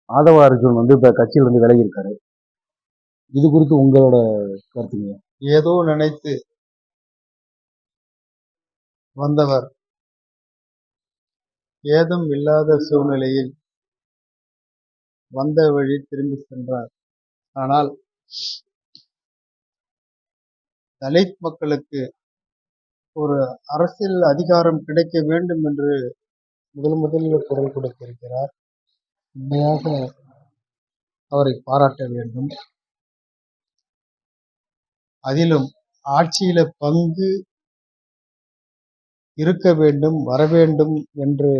ஆதவ அர்ஜுன் வந்து இப்ப கட்சியில இருந்து விலகி இருக்காரு. இது குறித்து உங்களோட கருத்துங்க? ஏதோ நினைத்து வந்தவர் ஏதும் இல்லாத சூழ்நிலையில் வந்த வழி திரும்பி சென்றார். ஆனால் தலித் மக்களுக்கு ஒரு அரசியல் அதிகாரம் கிடைக்க வேண்டும் என்று முதலில் குரல் கொடுத்திருக்கிறார். உண்மையாக அவரை பாராட்ட வேண்டும். அதிலும் ஆட்சியில பங்கு இருக்க வேண்டும், வர வேண்டும் என்று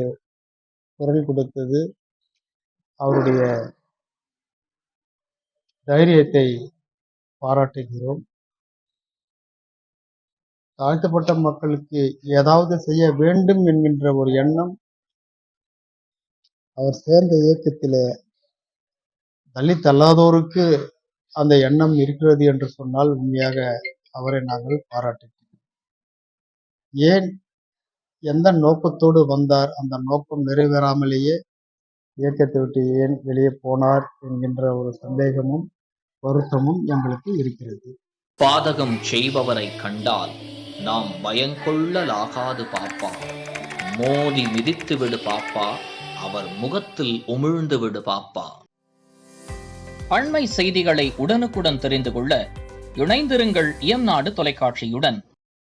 குரல் கொடுத்தது அவருடைய தைரியத்தை பாராட்டுகிறோம். தாழ்த்தப்பட்ட மக்களுக்கு ஏதாவது செய்ய வேண்டும் என்கின்ற ஒரு எண்ணம் அவர் சேர்ந்த இயக்கத்திலே தலித் அல்லாதோருக்கு அந்த எண்ணம் இருக்கிறது என்று சொன்னால் உண்மையாக அவரை நாங்கள் பாராட்டுகிறோம். ஏன் எந்த நோக்கத்தோடு வந்தார், அந்த நோக்கம் நிறைவேறாமலேயே இயக்கத்தை விட்டு ஏன் வெளியே போனார் என்கின்ற ஒரு சந்தேகமும் வருத்தமும் எங்களுக்கு இருக்கிறது. பாதகம் செய்பவரை கண்டால் நாம் பயங்கொள்ளலாகாது பாப்பா, மோதி மிதித்து விடு பாப்பா, அவர் முகத்தில் உமிழ்ந்து விடு பாப்பா. அண்மை செய்திகளை உடனுக்குடன் தெரிந்து கொள்ள இணைந்திருங்கள் இயம்நாடு தொலைக்காட்சியுடன்.